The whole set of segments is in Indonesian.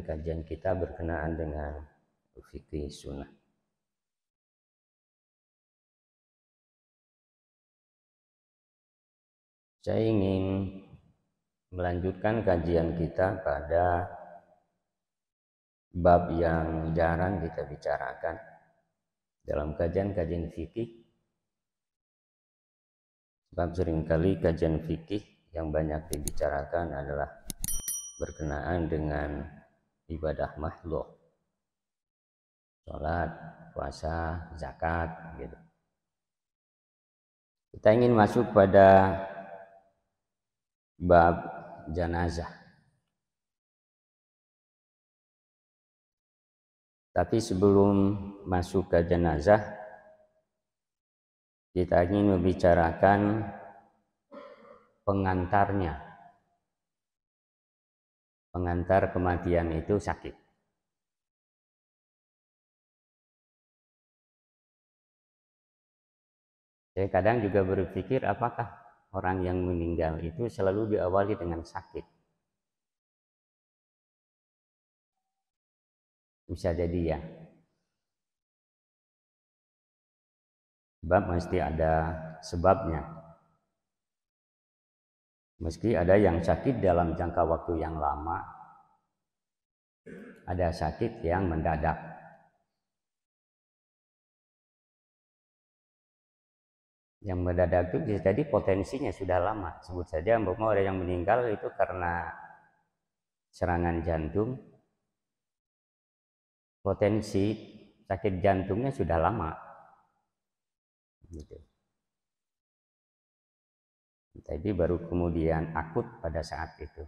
kajian kita berkenaan dengan fikih sunnah. Saya ingin melanjutkan kajian kita pada bab yang jarang kita bicarakan dalam kajian-kajian fikih. Sebab seringkali kajian fikih yang banyak dibicarakan adalah berkenaan dengan ibadah makhluk, sholat, puasa, zakat, gitu. Kita ingin masuk pada bab jenazah. Tapi sebelum masuk ke jenazah, kita ingin membicarakan pengantarnya. Pengantar kematian itu sakit. Saya kadang juga berpikir apakah orang yang meninggal itu selalu diawali dengan sakit. Bisa jadi ya. Sebab mesti ada sebabnya. Meski ada yang sakit dalam jangka waktu yang lama, ada sakit yang mendadak. Yang mendadak itu bisa jadi potensinya sudah lama. Sebut saja umpama ada yang meninggal itu karena serangan jantung. Potensi sakit jantungnya sudah lama. Gitu. Jadi baru kemudian akut pada saat itu.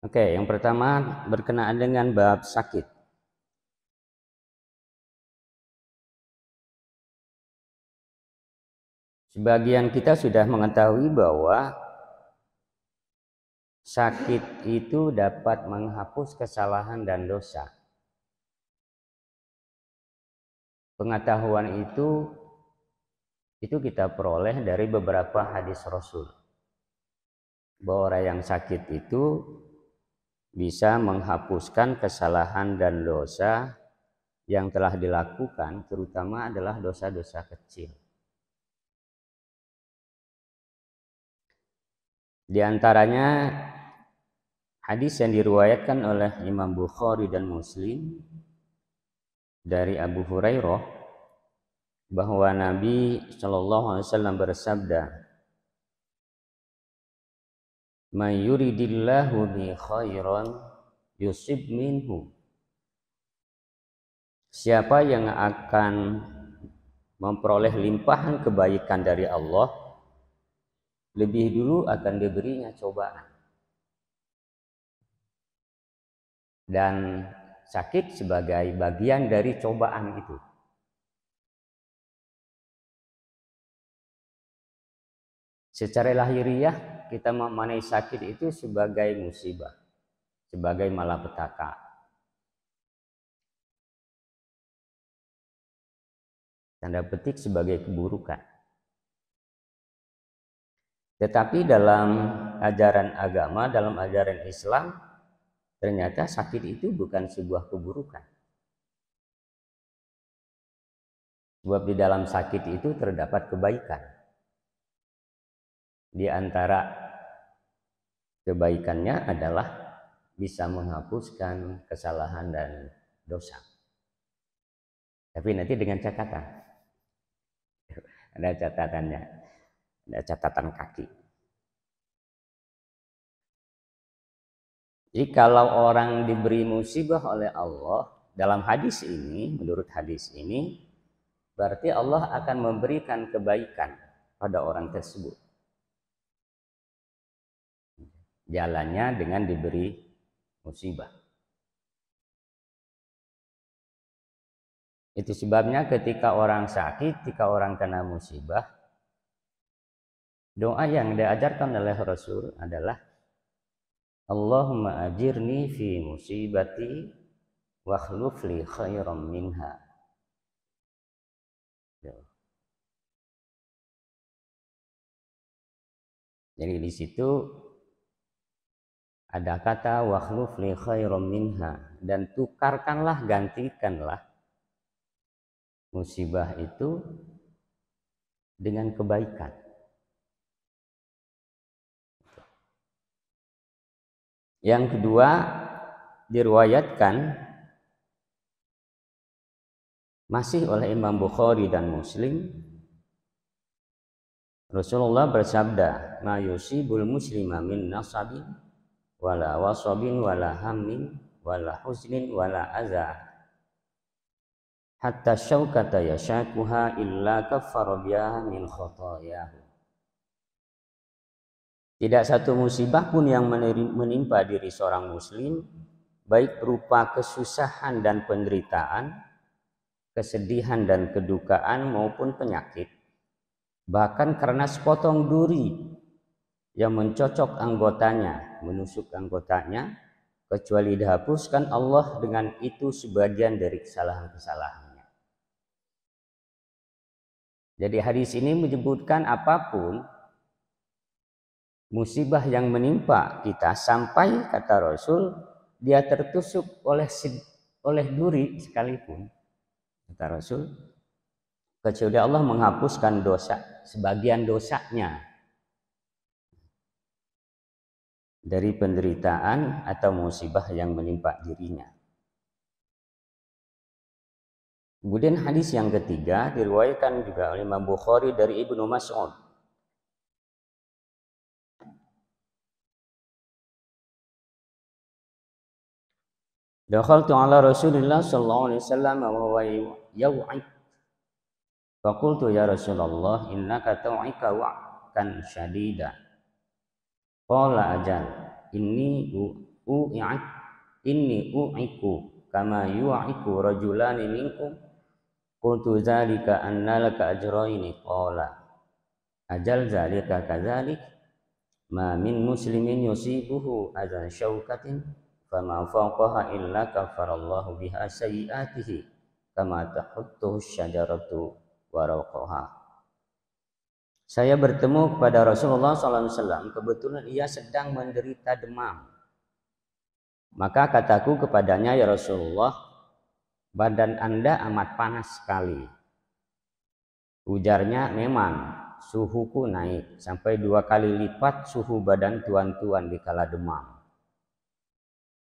Oke, yang pertama berkenaan dengan bab sakit. Sebagian kita sudah mengetahui bahwa sakit itu dapat menghapus kesalahan dan dosa. Pengetahuan itu kita peroleh dari beberapa hadis Rasul. Bahwa orang yang sakit itu bisa menghapuskan kesalahan dan dosa yang telah dilakukan, terutama adalah dosa-dosa kecil. Di antaranya hadis yang diriwayatkan oleh Imam Bukhari dan Muslim dari Abu Hurairah bahwa Nabi Shallallahu Alaihi Wasallam bersabda, "Man yuridillahu bi khairan yusib minhu." Siapa yang akan memperoleh limpahan kebaikan dari Allah, lebih dulu akan diberinya cobaan. Dan sakit sebagai bagian dari cobaan itu. Secara lahiriah kita memaknai sakit itu sebagai musibah, sebagai malapetaka. Tanda petik sebagai keburukan. Tetapi dalam ajaran agama, dalam ajaran Islam, ternyata sakit itu bukan sebuah keburukan. Sebab di dalam sakit itu terdapat kebaikan. Di antara kebaikannya adalah bisa menghapuskan kesalahan dan dosa. Tapi nanti dengan catatan. Ada catatannya. Ada catatan kaki. Jadi kalau orang diberi musibah oleh Allah, dalam hadis ini, menurut hadis ini, berarti Allah akan memberikan kebaikan pada orang tersebut. Jalannya dengan diberi musibah. Itu sebabnya ketika orang sakit, ketika orang kena musibah, doa yang diajarkan oleh Rasul adalah Allahumma ajirni fi musibati wa akhluf li khairam minha. Jadi di situ ada kata wakhluf li khairum minha, dan tukarkanlah, gantikanlah musibah itu dengan kebaikan. Yang kedua, diriwayatkan masih oleh Imam Bukhari dan Muslim, Rasulullah bersabda, "Ma yusibul muslima min nasabin wala wasabin wala hammin wala huznin wala adza hatta syaukata yashakuha illa kaffara biha min khotayahu." Tidak satu musibah pun yang menimpa diri seorang muslim, baik berupa kesusahan dan penderitaan, kesedihan dan kedukaan maupun penyakit, bahkan karena sepotong duri yang mencocok anggotanya, menusuk anggotanya, kecuali dihapuskan Allah dengan itu sebagian dari kesalahan-kesalahannya. Jadi hadis ini menyebutkan apapun musibah yang menimpa kita, sampai kata Rasul dia tertusuk oleh duri sekalipun, kata Rasul, kecuali Allah menghapuskan dosa, sebagian dosanya dari penderitaan atau musibah yang menimpa dirinya. Kemudian hadis yang ketiga diriwayatkan juga oleh Imam Bukhari dari Ibnu Mas'ud. Dakhaltu ala Rasulillah sallallahu alaihi wasallam wa huwa yau'ik. Faqultu ya Rasulullah innaka tu'ika wa'kan syadida. Qala ajal inni u'iku kama yu'iku rajulani minkum. Qultu dzalika anna laka ajraini. Qala ajal dzalika kadzalik ma min muslimin yusibuhu adzan syaukatin fama fawqaha illa kafarallahu biha sayyi'atihi kama tahuttuhu syajaratu waraqaha. Saya bertemu kepada Rasulullah SAW, kebetulan ia sedang menderita demam. Maka kataku kepadanya, ya Rasulullah, badan Anda amat panas sekali. Ujarnya, memang suhuku naik sampai 2 kali lipat suhu badan tuan-tuan di kala demam.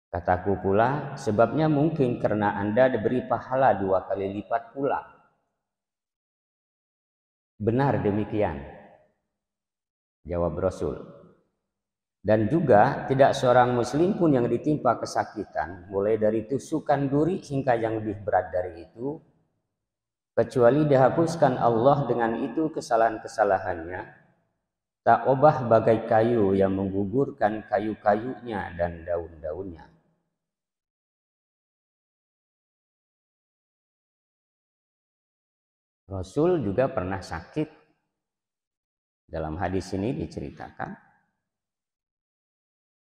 Kataku pula, sebabnya mungkin karena Anda diberi pahala 2 kali lipat pula. Benar demikian, jawab Rasul. Dan juga tidak seorang muslim pun yang ditimpa kesakitan, mulai dari tusukan duri hingga yang lebih berat dari itu, kecuali dihapuskan Allah dengan itu kesalahan-kesalahannya, tak obah bagai kayu yang menggugurkan kayu-kayunya dan daun-daunnya. Rasul juga pernah sakit. Dalam hadis ini diceritakan.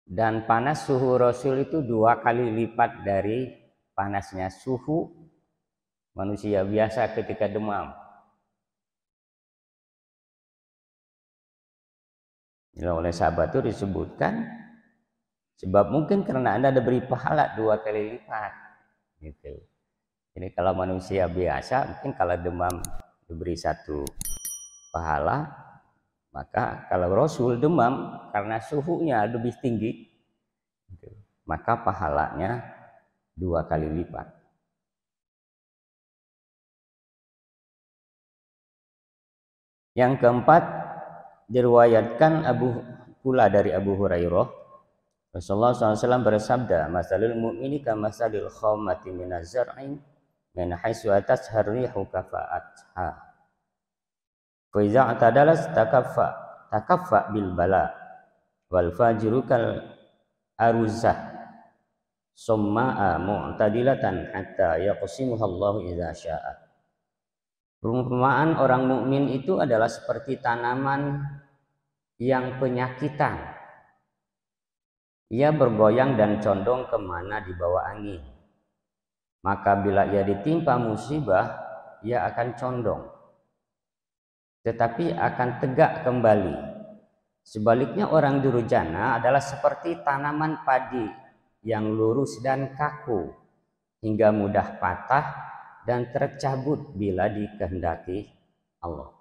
Dan panas suhu Rasul itu 2 kali lipat dari panasnya suhu manusia biasa ketika demam. Oleh sahabat itu disebutkan, sebab mungkin karena Anda diberi pahala 2 kali lipat. Gitu. Jadi kalau manusia biasa mungkin kalau demam diberi 1 pahala, maka kalau Rasul demam karena suhunya lebih tinggi, maka pahalanya 2 kali lipat. Yang keempat diriwayatkan pula dari Abu Hurairah, Rasulullah SAW bersabda, masalul mu'mini kamasalil khawmati minaz zar'in min haitsu atasha rihu kafa'atha fa iza atadalas takaffa bil bala wal fajiru kal aruzah summa'a mu'tadilatan hatta yaqsimuha Allahu idza syaa. Perumpamaan orang mukmin itu adalah seperti tanaman yang penyakitan. Ia bergoyang dan condong kemana dibawa angin. Maka bila ia ditimpa musibah, ia akan condong, tetapi akan tegak kembali Sebaliknya orang durjana adalah seperti tanaman padi yang lurus dan kaku hingga mudah patah dan tercabut bila dikehendaki Allah.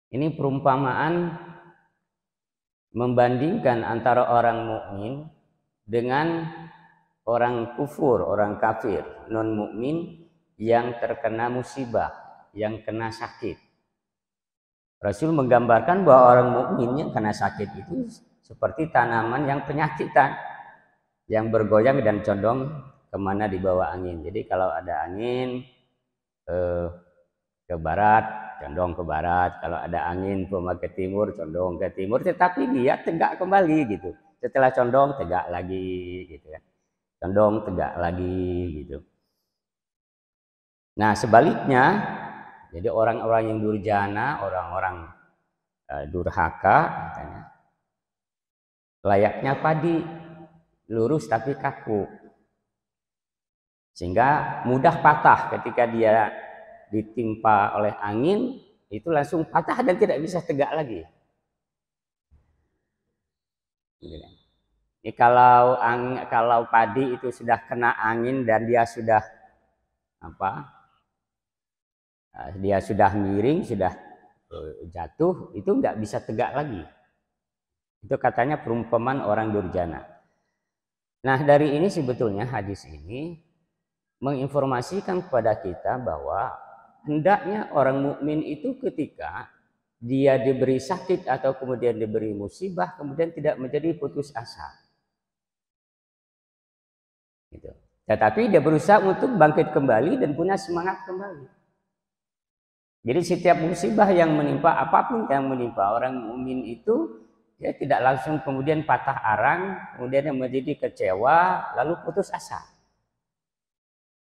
Ini perumpamaan membandingkan antara orang mukmin dengan orang kufur, orang kafir, non mukmin yang terkena musibah, yang kena sakit. Rasul menggambarkan bahwa orang mukmin yang kena sakit itu seperti tanaman yang penyakitan, yang bergoyang dan condong kemana dibawa angin. Jadi kalau ada angin ke barat, condong ke barat. Kalau ada angin ke timur, condong ke timur. Tetapi dia tegak kembali gitu. Setelah condong, tegak lagi gitu kan. Condong, tegak lagi gitu. Nah sebaliknya, jadi orang-orang yang durjana, orang-orang durhaka, katanya, layaknya padi, lurus tapi kaku. Sehingga mudah patah ketika dia ditimpa oleh angin, itu langsung patah dan tidak bisa tegak lagi. Ini kalau padi itu sudah kena angin dan dia sudah dia sudah miring, sudah jatuh, itu nggak bisa tegak lagi. Itu katanya perumpamaan orang durjana. Nah dari ini sebetulnya hadis ini menginformasikan kepada kita bahwa hendaknya orang mukmin itu ketika dia diberi sakit atau kemudian diberi musibah, kemudian tidak menjadi putus asa. Gitu. Tetapi dia berusaha untuk bangkit kembali dan punya semangat kembali. Jadi setiap musibah yang menimpa, apapun yang menimpa orang mukmin itu, dia tidak langsung kemudian patah arang, kemudian menjadi kecewa, lalu putus asa.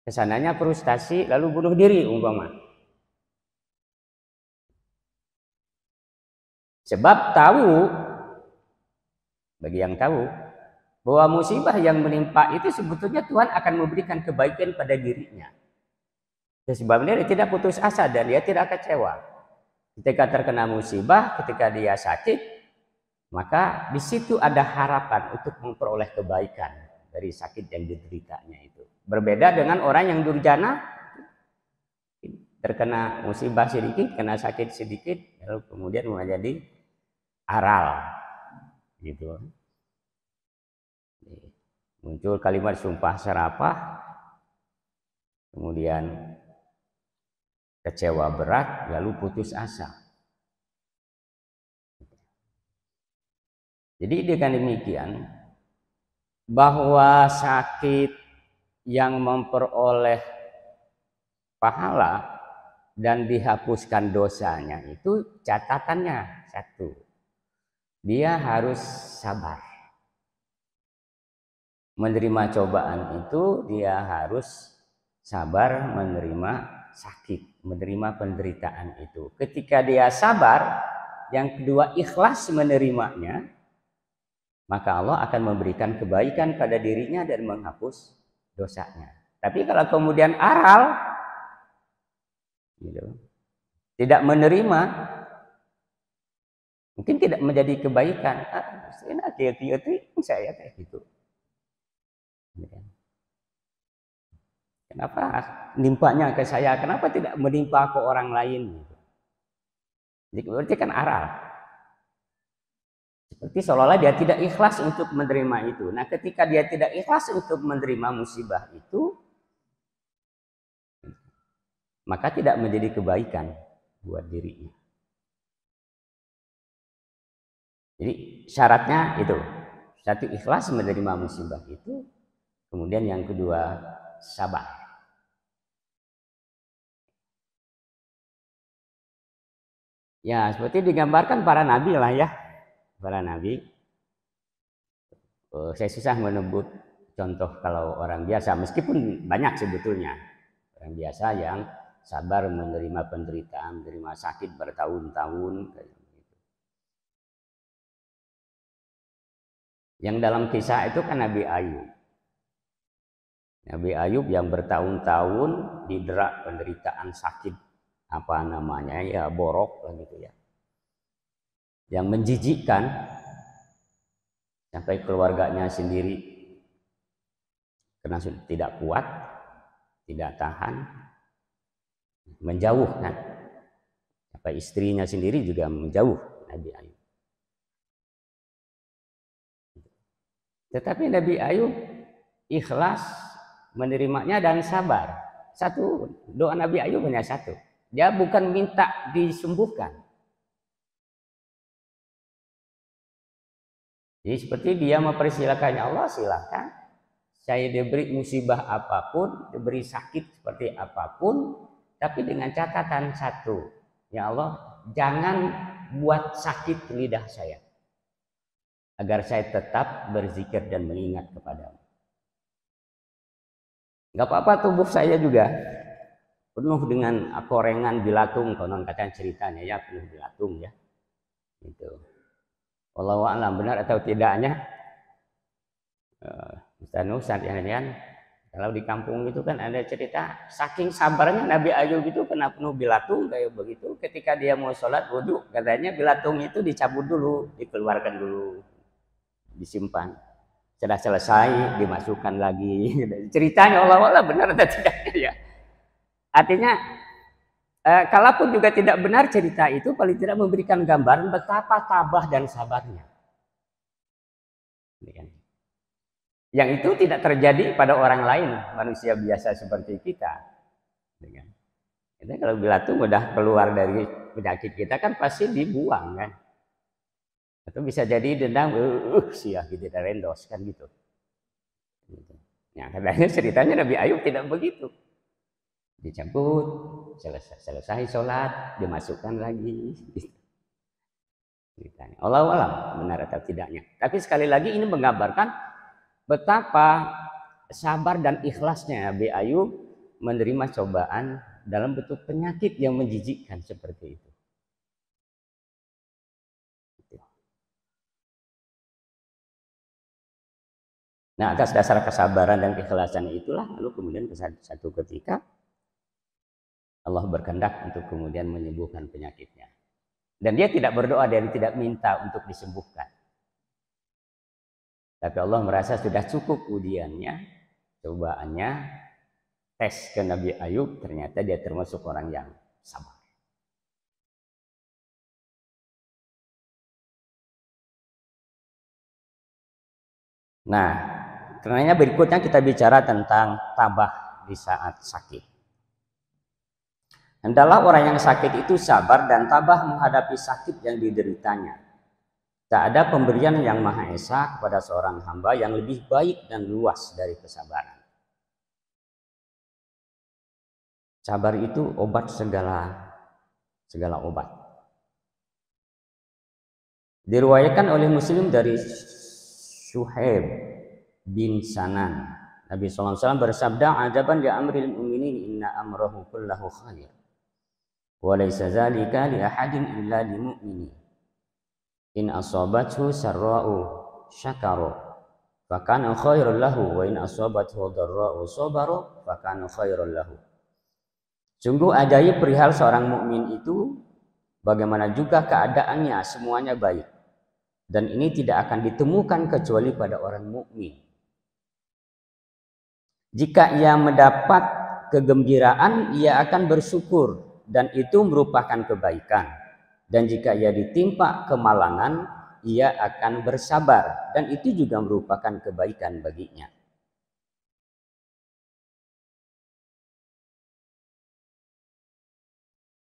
Kesananya frustasi, lalu bunuh diri umpama. Sebab tahu, bagi yang tahu, bahwa musibah yang menimpa itu sebetulnya Tuhan akan memberikan kebaikan pada dirinya. Sebabnya dia tidak putus asa dan dia tidak kecewa. Ketika terkena musibah, ketika dia sakit, maka di situ ada harapan untuk memperoleh kebaikan dari sakit yang dideritanya itu. Berbeda dengan orang yang durjana, terkena musibah sedikit, kena sakit sedikit, lalu kemudian menjadi aral, gitu. Muncul kalimat sumpah serapah, kemudian kecewa berat, lalu putus asa. Jadi dengan demikian, bahwa sakit yang memperoleh pahala dan dihapuskan dosanya itu catatannya satu, dia harus sabar. Menerima cobaan itu dia harus sabar menerima sakit, menerima penderitaan itu. Ketika dia sabar, yang kedua ikhlas menerimanya, maka Allah akan memberikan kebaikan pada dirinya dan menghapus dosanya. Tapi kalau kemudian aral, gitu, tidak menerima, mungkin tidak menjadi kebaikan. Saya kayak gitu. Kenapa nimpanya ke saya? Kenapa tidak menimpa ke orang lain? Jadi berarti kan aral. Seperti seolah-olah dia tidak ikhlas untuk menerima itu. Nah, ketika dia tidak ikhlas untuk menerima musibah itu, maka tidak menjadi kebaikan buat dirinya. Jadi syaratnya itu, satu ikhlas menerima musibah itu, kemudian yang kedua sabar. Ya, seperti digambarkan para nabi lah ya. Para nabi. Saya susah menyebut contoh kalau orang biasa, meskipun banyak sebetulnya. Orang biasa yang sabar menerima penderitaan, menerima sakit bertahun-tahun. Yang dalam kisah itu kan Nabi Ayub. Nabi Ayub yang bertahun-tahun didera penderitaan sakit, apa namanya ya, borok lah gitu ya. yang menjijikkan sampai keluarganya sendiri karena sudah tidak kuat, tidak tahan, menjauh kan. Sampai istrinya sendiri juga menjauh Nabi Ayub. Tetapi Nabi Ayub ikhlas menerimanya dan sabar. Satu, doa Nabi Ayub hanya satu. Dia bukan minta disembuhkan. Jadi seperti dia mempersilakannya, Allah silakan. Saya diberi musibah apapun, diberi sakit seperti apapun, tapi dengan catatan satu. Ya Allah, jangan buat sakit lidah saya. Agar saya tetap berzikir dan mengingat kepadamu. Gak apa-apa tubuh saya juga penuh dengan korengan bilatung, konon katanya ceritanya ya, penuh bilatung ya. Gitu. Wallahu a'lam benar atau tidaknya. Ustaz yang kalau di kampung itu kan ada cerita saking sabarnya Nabi Ayub itu kena penuh bilatung kayak begitu. Ketika dia mau sholat wudhu, katanya bilatung itu dicabut dulu, dikeluarkan dulu, disimpan. Sudah selesai dimasukkan lagi. Ceritanya Allah benar atau tidaknya ya. Artinya kalaupun juga tidak benar cerita itu, paling tidak memberikan gambaran betapa tabah dan sabarnya. Yang itu tidak terjadi pada orang lain, manusia biasa seperti kita. Kita kalau bilatung udah keluar dari penyakit kita kan pasti dibuang kan. Atau bisa jadi dendam, sia gitu, rendos kan gitu. Nah, katanya ceritanya Nabi Ayub tidak begitu. Dicabut, selesai sholat, dimasukkan lagi. Allah alam benar atau tidaknya. Tapi sekali lagi ini menggambarkan betapa sabar dan ikhlasnya Nabi Ayub menerima cobaan dalam bentuk penyakit yang menjijikkan seperti itu. Nah, atas dasar kesabaran dan keikhlasan itulah, lalu kemudian satu ketika Allah berkehendak untuk kemudian menyembuhkan penyakitnya. Dan dia tidak berdoa, dia tidak minta untuk disembuhkan. Tapi Allah merasa sudah cukup ujiannya, cobaannya, tes ke Nabi Ayub, ternyata dia termasuk orang yang sabar. Nah, karenanya berikutnya kita bicara tentang tabah di saat sakit. Hendaklah orang yang sakit itu sabar dan tabah menghadapi sakit yang dideritanya. Tak ada pemberian yang Maha Esa kepada seorang hamba yang lebih baik dan luas dari kesabaran. Sabar itu obat segala obat. Diriwayatkan oleh Muslim dari Suhaib bin Sanan. Nabi SAW bersabda, "Ajaban li amril mu'minin inna amrahu kullahu khair. Wa laysa dzalika li ahadin illa lil mu'minin. In asabathu sarra'u syakara fa kana khairan lahu wa in asabathu dharra'u sabara fa kana khairan lahu." Sungguh ajaib perihal seorang mukmin itu, bagaimana juga keadaannya semuanya baik. Dan ini tidak akan ditemukan kecuali pada orang mukmin. Jika ia mendapat kegembiraan, ia akan bersyukur dan itu merupakan kebaikan. Dan jika ia ditimpa kemalangan, ia akan bersabar dan itu juga merupakan kebaikan baginya.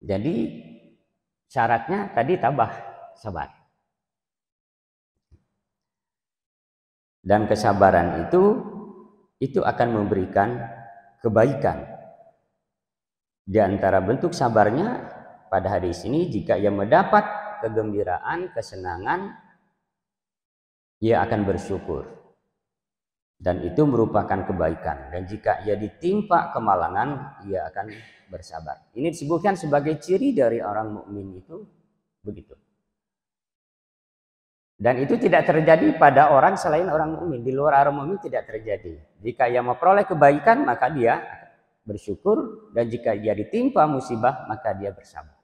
Jadi syaratnya tadi tabah, sabar. Dan kesabaran itu akan memberikan kebaikan. Di antara bentuk sabarnya pada hadis ini, jika ia mendapat kegembiraan, kesenangan, ia akan bersyukur. Dan itu merupakan kebaikan. Dan jika ia ditimpa kemalangan, ia akan bersabar. Ini disebutkan sebagai ciri dari orang mukmin itu begitu. Dan itu tidak terjadi pada orang selain orang mukmin. Di luar orang mukmin tidak terjadi. Jika ia memperoleh kebaikan, maka dia bersyukur. Dan jika dia ditimpa musibah, maka dia bersabar.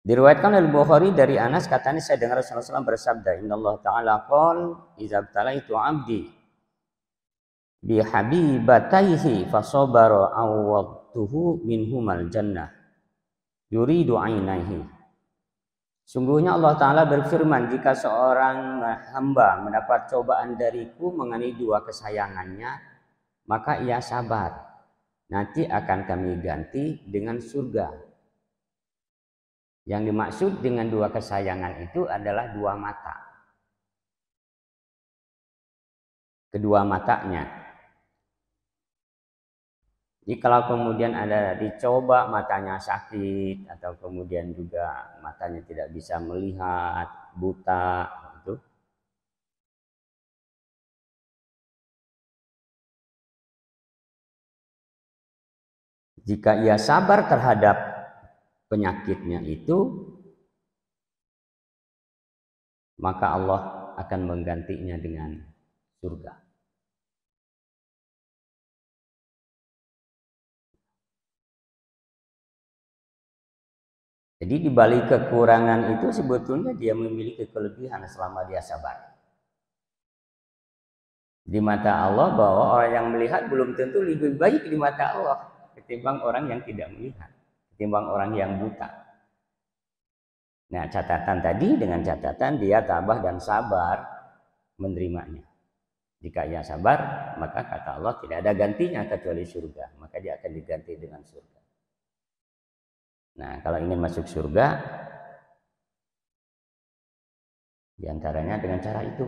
Diriwayatkan oleh Bukhari dari Anas, katanya saya dengar Rasulullah SAW bersabda, Innallaha ta'ala qol idza btalaitu 'abdi bi habibataihi fasabara awwadtuhu minhumal jannah yuridu 'ainaihi. Sungguhnya Allah Ta'ala berfirman, jika seorang hamba mendapat cobaan dariku mengenai dua kesayangannya, maka ia sabar. Nanti akan kami ganti dengan surga. Yang dimaksud dengan dua kesayangan itu adalah dua mata. Kedua matanya. Jadi kalau kemudian ada dicoba matanya sakit atau kemudian juga matanya tidak bisa melihat, buta, itu jika ia sabar terhadap penyakitnya itu, maka Allah akan menggantinya dengan surga. Jadi di balik kekurangan itu sebetulnya dia memiliki kelebihan selama dia sabar. Di mata Allah bahwa orang yang melihat belum tentu lebih baik di mata Allah ketimbang orang yang tidak melihat, ketimbang orang yang buta. Nah, catatan tadi dengan catatan dia tabah dan sabar menerimanya. Jika ia sabar, maka kata Allah tidak ada gantinya kecuali surga, maka dia akan diganti dengan surga. Nah, kalau ingin masuk surga, diantaranya dengan cara itu.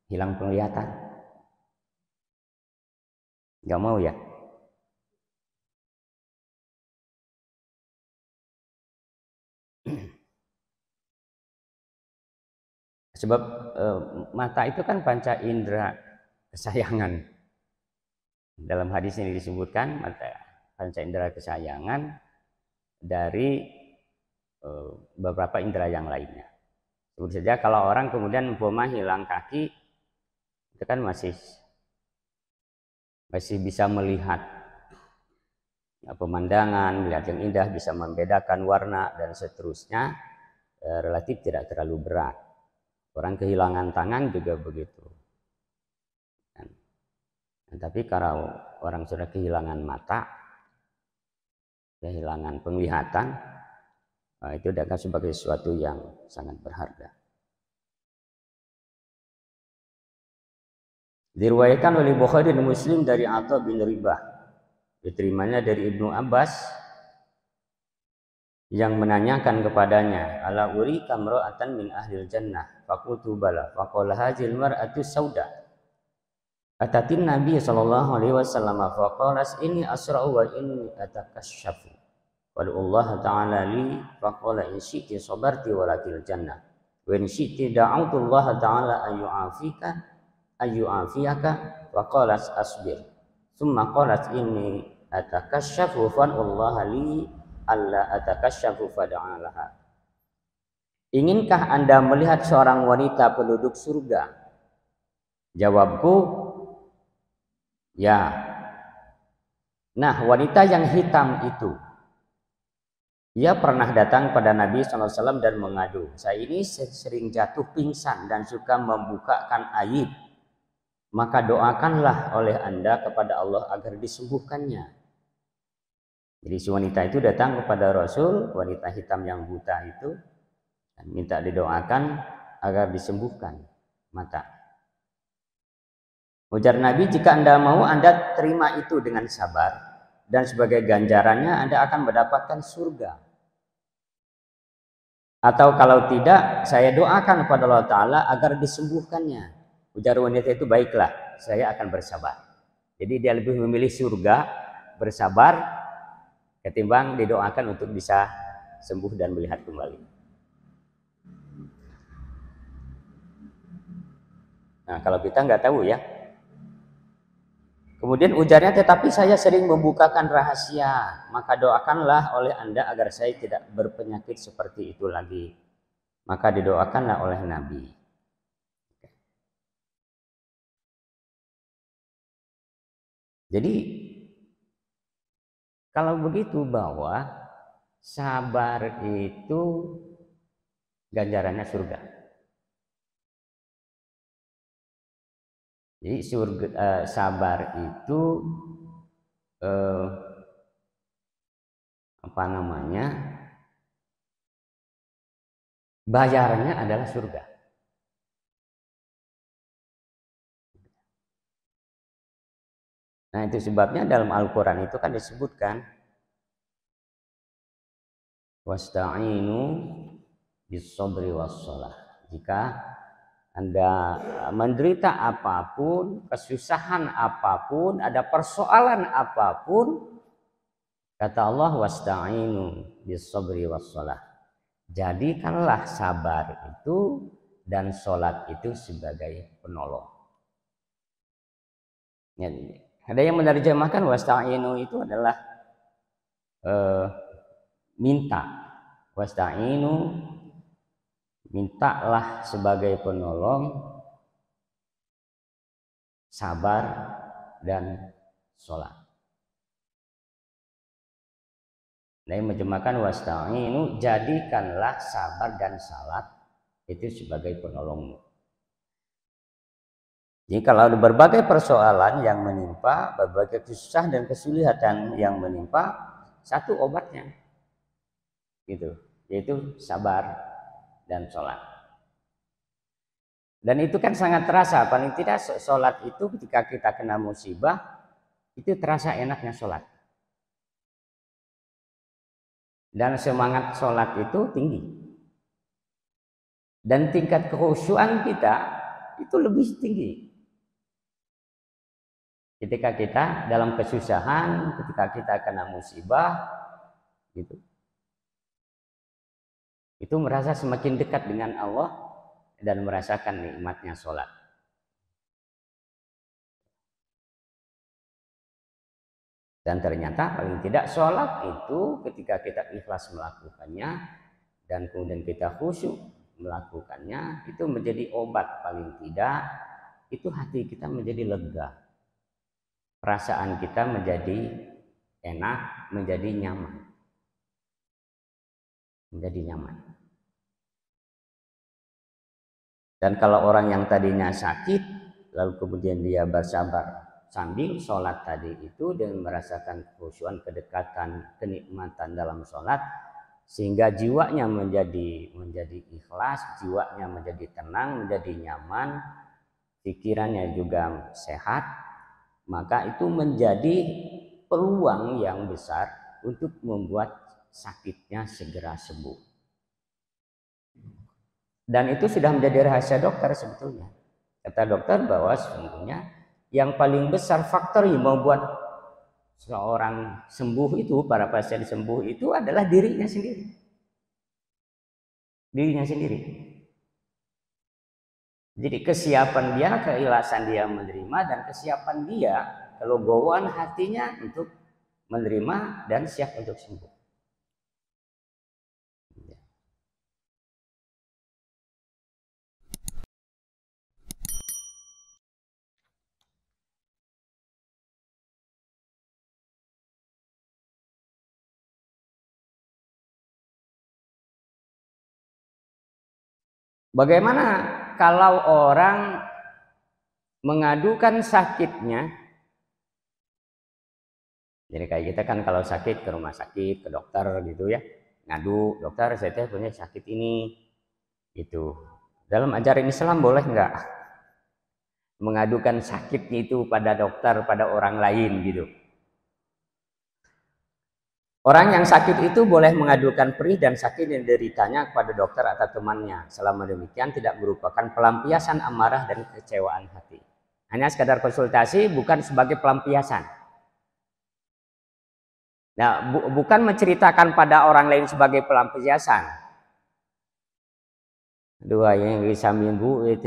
Hilang penglihatan. Gak mau ya? Sebab mata itu kan panca indera kesayangan. Dalam hadis ini disebutkan mata panca indera kesayangan dari beberapa indera yang lainnya. Sebut saja kalau orang kemudian umpama hilang kaki, itu kan masih bisa melihat pemandangan, melihat yang indah, bisa membedakan warna dan seterusnya, relatif tidak terlalu berat. Orang kehilangan tangan juga begitu. Tapi kalau orang sudah kehilangan mata, kehilangan penglihatan, itu adalah sebagai sesuatu yang sangat berharga. Diriwayatkan oleh Bukhari dan Muslim dari Atha bin Ribah, diterimanya dari Ibnu Abbas, yang menanyakan kepadanya, ala uri kamra'atan min ahlil jannah, faqultu bala, faqala hadzal mar'atu sauda. Atatin Nabi sallallahu alaihi wasallam faqalas inni asra'u wa inni atakasyafu. Wa Allah ta'ala li faqala in syi'ti sabarti walakil jannah. Wa in syi'ti da'autu Allah ta'ala ayyu'afiyaka wa qalas asbir. Tsumma qalat inni atakasyafu fa Allah li alla atakasyafu fada'alaha. Inginkah Anda melihat seorang wanita penduduk surga? Jawabku, ya. Nah, wanita yang hitam itu, ia pernah datang pada Nabi SAW dan mengadu, saya ini sering jatuh pingsan dan suka membukakan aib. Maka doakanlah oleh Anda kepada Allah agar disembuhkannya. Jadi si wanita itu datang kepada Rasul, wanita hitam yang buta itu, dan minta didoakan agar disembuhkan mata. Ujar Nabi, jika Anda mau, Anda terima itu dengan sabar, dan sebagai ganjarannya Anda akan mendapatkan surga. Atau kalau tidak, saya doakan kepada Allah Ta'ala agar disembuhkannya. Ujar wanita itu, baiklah, saya akan bersabar. Jadi dia lebih memilih surga, bersabar, ketimbang didoakan untuk bisa sembuh dan melihat kembali. Nah, kalau kita nggak tahu ya. Kemudian ujarnya, tetapi saya sering membukakan rahasia, maka doakanlah oleh Anda agar saya tidak berpenyakit seperti itu lagi. Maka didoakanlah oleh Nabi. Jadi Kalau begitu bahwa sabar itu ganjarannya surga. Jadi sabar itu apa namanya? Bayarnya adalah surga. Nah, itu sebabnya dalam Al-Qur'an itu kan disebutkan wasta'inu bis-sabri was-shalah. Jika Anda menderita apapun, kesusahan apapun, ada persoalan apapun, kata Allah wasta'inu bis-sabri was-shalah. Jadikanlah sabar itu dan sholat itu sebagai penolong. Ya, ada yang menerjemahkan wasta'inu itu adalah minta. Wasta'inu, mintalah sebagai penolong sabar dan sholat. Nah, yang menerjemahkan wasta'inu, jadikanlah sabar dan salat itu sebagai penolongmu. Jadi kalau ada berbagai persoalan yang menimpa, berbagai kesusahan dan kesulitan yang menimpa, satu obatnya, gitu, yaitu sabar dan sholat. Dan itu kan sangat terasa, paling tidak sholat itu ketika kita kena musibah, itu terasa enaknya sholat. Dan semangat sholat itu tinggi. Dan tingkat kekhusyuan kita itu lebih tinggi. Ketika kita dalam kesusahan, ketika kita kena musibah, gitu, itu merasa semakin dekat dengan Allah dan merasakan nikmatnya sholat. Dan ternyata paling tidak sholat itu ketika kita ikhlas melakukannya dan kemudian kita khusyuk melakukannya, itu menjadi obat. Paling tidak itu hati kita menjadi lega, perasaan kita menjadi enak, menjadi nyaman, Dan kalau orang yang tadinya sakit lalu kemudian dia bersabar sambil sholat tadi itu dan merasakan kekhusyuan, kedekatan, kenikmatan dalam sholat, sehingga jiwanya menjadi ikhlas, jiwanya menjadi tenang, menjadi nyaman, pikirannya juga sehat, maka itu menjadi peluang yang besar untuk membuat sakitnya segera sembuh. Dan itu sudah menjadi rahasia dokter sebetulnya. Kata dokter bahwa sesungguhnya yang paling besar faktor yang membuat seorang sembuh itu, para pasien sembuh itu adalah dirinya sendiri. Dirinya sendiri. Jadi kesiapan dia, keikhlasan dia menerima, dan kesiapan dia, kelegowoan hatinya untuk menerima dan siap untuk sembuh. Bagaimana kalau orang mengadukan sakitnya? Jadi kayak kita kan kalau sakit ke rumah sakit, ke dokter gitu ya, ngadu, dokter saya punya sakit ini, gitu. Dalam ajaran Islam boleh nggak mengadukan sakitnya itu pada dokter, pada orang lain gitu? Orang yang sakit itu boleh mengadukan perih dan sakit yang deritanya kepada dokter atau temannya. Selama demikian tidak merupakan pelampiasan amarah dan kekecewaan hati. Hanya sekadar konsultasi, bukan sebagai pelampiasan. Nah, bukan menceritakan pada orang lain sebagai pelampiasan. Dua yang bisa minggu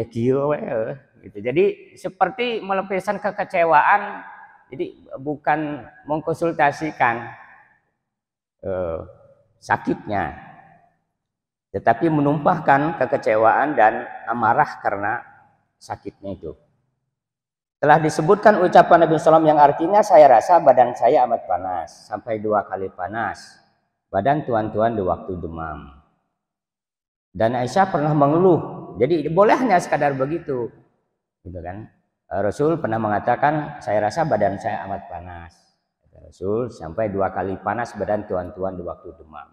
gitu. Jadi seperti melampiaskan kekecewaan. Jadi bukan mengkonsultasikan sakitnya, tetapi menumpahkan kekecewaan dan amarah karena sakitnya itu. Telah disebutkan ucapan Nabi SAW yang artinya saya rasa badan saya amat panas, sampai 2 kali panas. Badan tuan-tuan di waktu demam. Dan Aisyah pernah mengeluh. Jadi boleh hanya sekadar begitu. Gitu kan. Rasul pernah mengatakan saya rasa badan saya amat panas. Rasul sampai 2 kali panas badan tuan-tuan di waktu demam.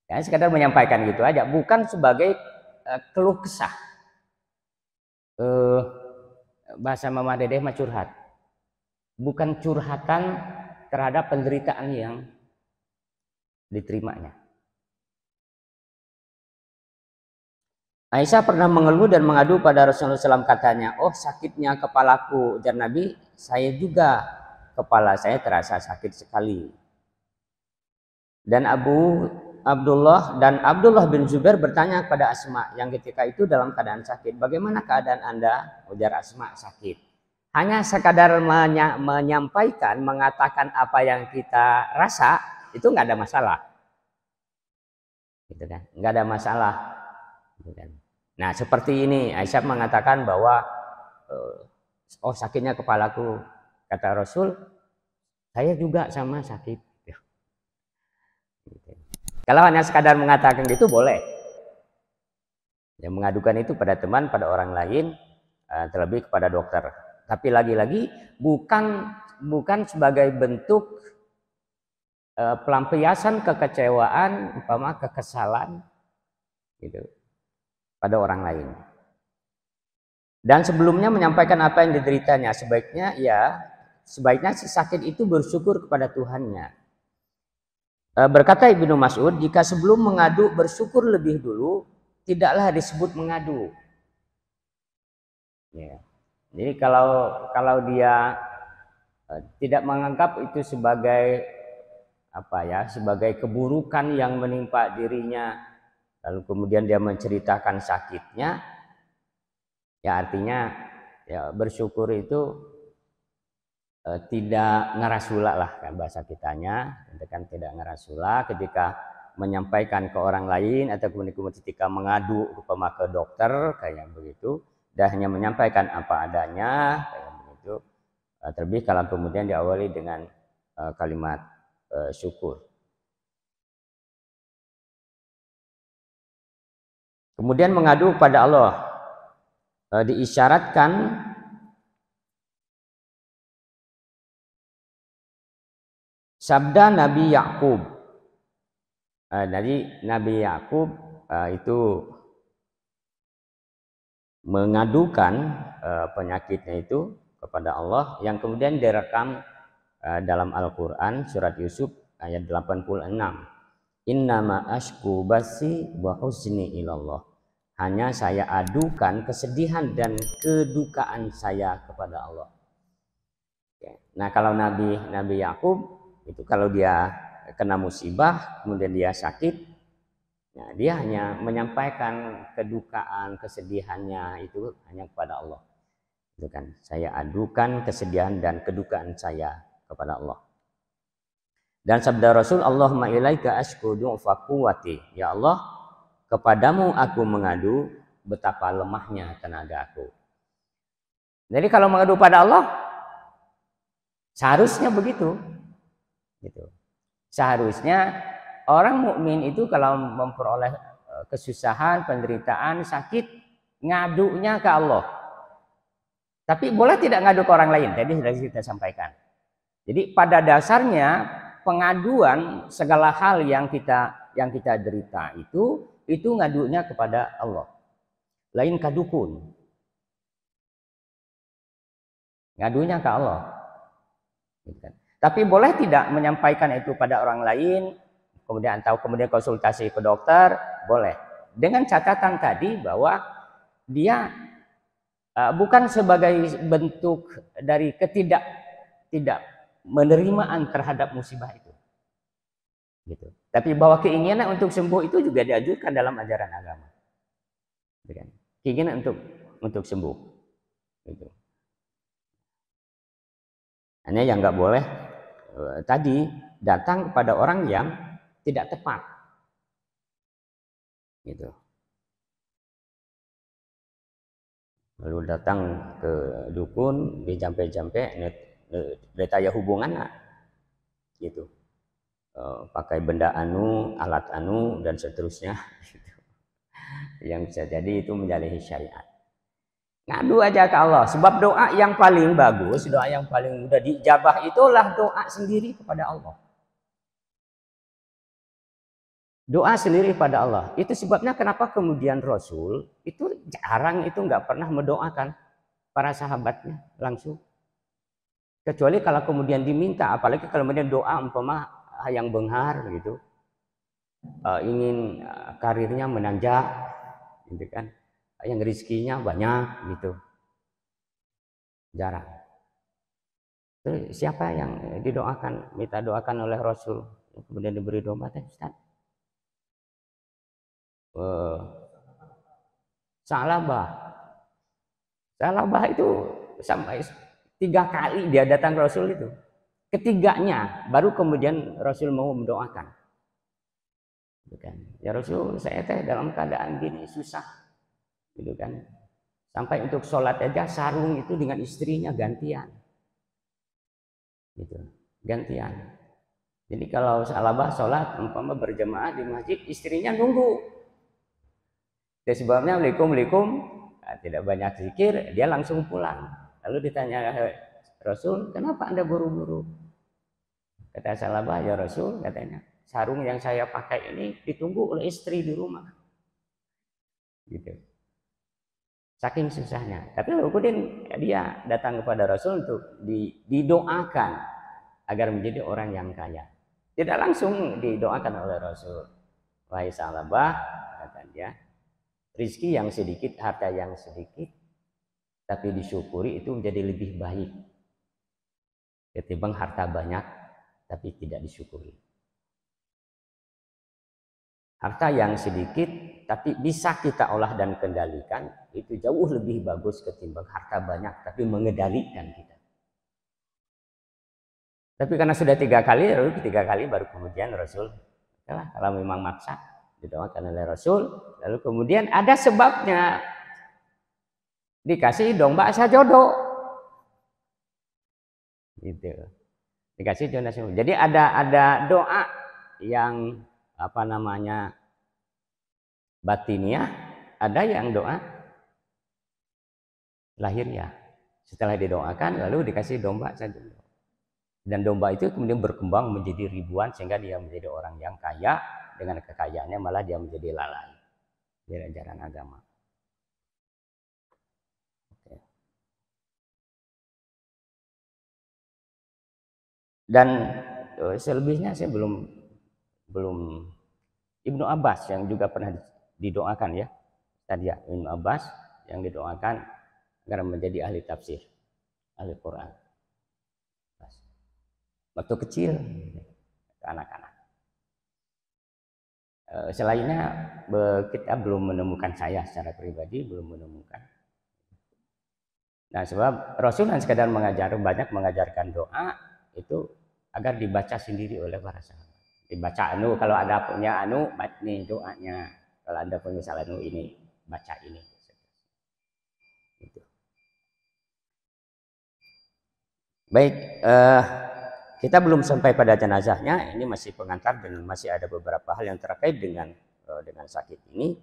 Ya, sekadar menyampaikan gitu aja, bukan sebagai keluh kesah. Bahasa Mama Dedeh mah curhat. Bukan curhatan terhadap penderitaan yang diterimanya. Aisyah pernah mengeluh dan mengadu pada Rasulullah SAW, katanya, oh sakitnya kepalaku. Dan Nabi, saya juga kepala saya terasa sakit sekali. Dan Abdullah bin Zubair bertanya kepada Asma yang ketika itu dalam keadaan sakit, bagaimana keadaan Anda? Ujar Asma, sakit. Hanya sekadar menyampaikan, mengatakan apa yang kita rasa, itu nggak ada masalah. Gitu kan? Nggak ada masalah. Gitu kan? Nah seperti ini Aisyah mengatakan bahwa oh sakitnya kepalaku, kata Rasul, saya juga sama sakit. Kalau hanya sekadar mengatakan gitu boleh. Yang mengadukan itu pada teman, pada orang lain, terlebih kepada dokter. Tapi lagi-lagi bukan sebagai bentuk pelampiasan kekecewaan, umpama kekesalan, gitu, pada orang lain. Dan sebelumnya menyampaikan apa yang dideritanya, sebaiknya si sakit itu bersyukur kepada Tuhannya. Berkata Ibnu Mas'ud, jika sebelum mengadu bersyukur lebih dulu, tidaklah disebut mengadu. Ya. Jadi kalau dia tidak menganggap itu sebagai sebagai keburukan yang menimpa dirinya, lalu kemudian dia menceritakan sakitnya, ya artinya ya bersyukur itu tidak ngerasula lah kan bahasa kitanya, kan tidak ngerasula ketika menyampaikan ke orang lain atau kemudian ketika mengadu upama ke dokter kayak begitu, dan hanya menyampaikan apa adanya kayak begitu. Terlebih kalau kemudian diawali dengan kalimat syukur. Kemudian mengadu pada Allah diisyaratkan sabda Nabi Yakub. Jadi Nabi Yakub itu mengadukan penyakitnya itu kepada Allah yang kemudian direkam dalam Al-Quran surat Yusuf ayat 86. Innama ashku basi wa husni ilallah. Hanya saya adukan kesedihan dan kedukaan saya kepada Allah. Nah kalau Nabi Yakub itu kalau dia kena musibah kemudian dia sakit, nah dia hanya menyampaikan kedukaan kesedihannya itu hanya kepada Allah. Itu kan saya adukan kesedihan dan kedukaan saya kepada Allah. Dan sabda Rasul, Allahumma ilaika ashku du'fa quwwati. Ya Allah, kepadamu aku mengadu betapa lemahnya tenagaku. Jadi kalau mengadu pada Allah seharusnya begitu. Gitu. Seharusnya orang mukmin itu kalau memperoleh kesusahan, penderitaan, sakit, ngadunya ke Allah. Tapi boleh tidak ngadu ke orang lain? Tadi sudah kita sampaikan. Jadi pada dasarnya pengaduan segala hal yang kita derita itu ngadunya kepada Allah. Lain kadukun. Ngadunya ke Allah. Gitu kan. Tapi boleh tidak menyampaikan itu pada orang lain, kemudian konsultasi ke dokter, boleh. Dengan catatan tadi bahwa dia bukan sebagai bentuk dari tidak menerimaan terhadap musibah itu. Gitu. Tapi bahwa keinginan untuk sembuh itu juga diajukan dalam ajaran agama. Keinginan untuk sembuh. Gitu. Hanya yang nggak boleh tadi datang kepada orang yang tidak tepat, gitu. lalu datang ke dukun dijampe-jampe daya hubungan gitu, pakai benda anu, alat anu dan seterusnya gitu. Yang bisa jadi itu menyalahi syariat. Ngadu aja ke Allah, sebab doa yang paling bagus, doa yang paling mudah diijabah itulah doa sendiri kepada Allah. Doa sendiri pada Allah. Itu sebabnya kenapa kemudian Rasul itu jarang itu nggak pernah mendoakan para sahabatnya langsung. Kecuali kalau kemudian diminta, apalagi kalau kemudian doa umpama yang benghar gitu, ingin karirnya menanjak, gitu kan, yang rezekinya banyak gitu, jarang. Terus siapa yang didoakan, minta doakan oleh Rasul, kemudian diberi doa, Ustaz? Salabah. Salabah itu sampai 3 kali dia datang Rasul itu. Ketiganya baru kemudian Rasul mau mendoakan. Gitu kan. Ya Rasul, saya teh dalam keadaan gini susah. Gitu kan. Sampai untuk sholat aja sarung itu dengan istrinya gantian. Gitu. Gantian. Jadi kalau Salabah sholat umpama berjamaah di masjid, istrinya nunggu. Dan sebabnya Waalaikumsalam, nah, tidak banyak zikir, dia langsung pulang. Lalu ditanya Rasul, kenapa Anda buru-buru? Kata Salabah, ya Rasul, katanya, sarung yang saya pakai ini ditunggu oleh istri di rumah. Gitu. Saking susahnya. Tapi kemudian dia datang kepada Rasul untuk didoakan agar menjadi orang yang kaya. Tidak langsung didoakan oleh Rasul. Wahai Salabah, kata dia, rizki yang sedikit, harta yang sedikit, tapi disyukuri itu menjadi lebih baik ketimbang harta banyak tapi tidak disyukuri. Harta yang sedikit tapi bisa kita olah dan kendalikan itu jauh lebih bagus ketimbang harta banyak tapi mengendalikan kita. Tapi karena sudah 3 kali, lalu 3 kali baru kemudian Rasul, kalau memang maksa didoakan oleh Rasul, lalu kemudian ada sebabnya dikasih domba sajodo, gitu, dikasih domba sajodo. Jadi ada doa yang apa namanya batiniah, ada yang doa lahiriah. Setelah didoakan lalu dikasih domba sajodo. Dan domba itu kemudian berkembang menjadi ribuan sehingga dia menjadi orang yang kaya, dengan kekayaannya malah dia menjadi lalai di ajaran agama. Oke. Dan selebihnya saya belum Ibnu Abbas yang juga pernah didoakan ya tadi ya, Ibnu Abbas yang didoakan agar menjadi ahli tafsir, ahli Quran. Waktu kecil, anak-anak. Selainnya kita belum menemukan, saya secara pribadi belum menemukan. Nah, sebab Rasul kan sekadar banyak mengajarkan doa itu agar dibaca sendiri oleh para sahabat. Dibaca kalau ada punya nih doanya. Kalau ada punya salah ini, baca ini. Gitu. Baik, kita belum sampai pada jenazahnya, ini masih pengantar dan masih ada beberapa hal yang terkait dengan sakit ini.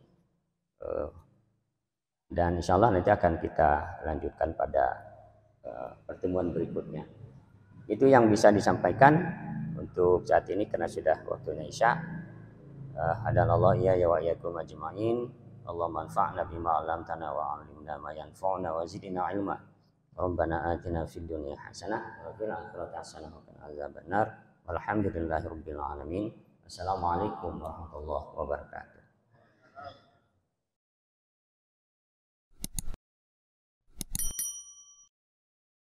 Dan insya Allah nanti akan kita lanjutkan pada pertemuan berikutnya. Itu yang bisa disampaikan untuk saat ini karena sudah waktunya Isya. Hadanallahu ya wa iyyakum ajma'in. Allahumma anfa'na bima 'allamtana wa 'allimna ma yanfa'una wa zidna 'ilma. Rabbana atina fid dunya hasanah wa fil akhirati hasanah wa qina adzabannar. Walhamdulillahirabbil alamin. Assalamualaikum warahmatullahi wabarakatuh.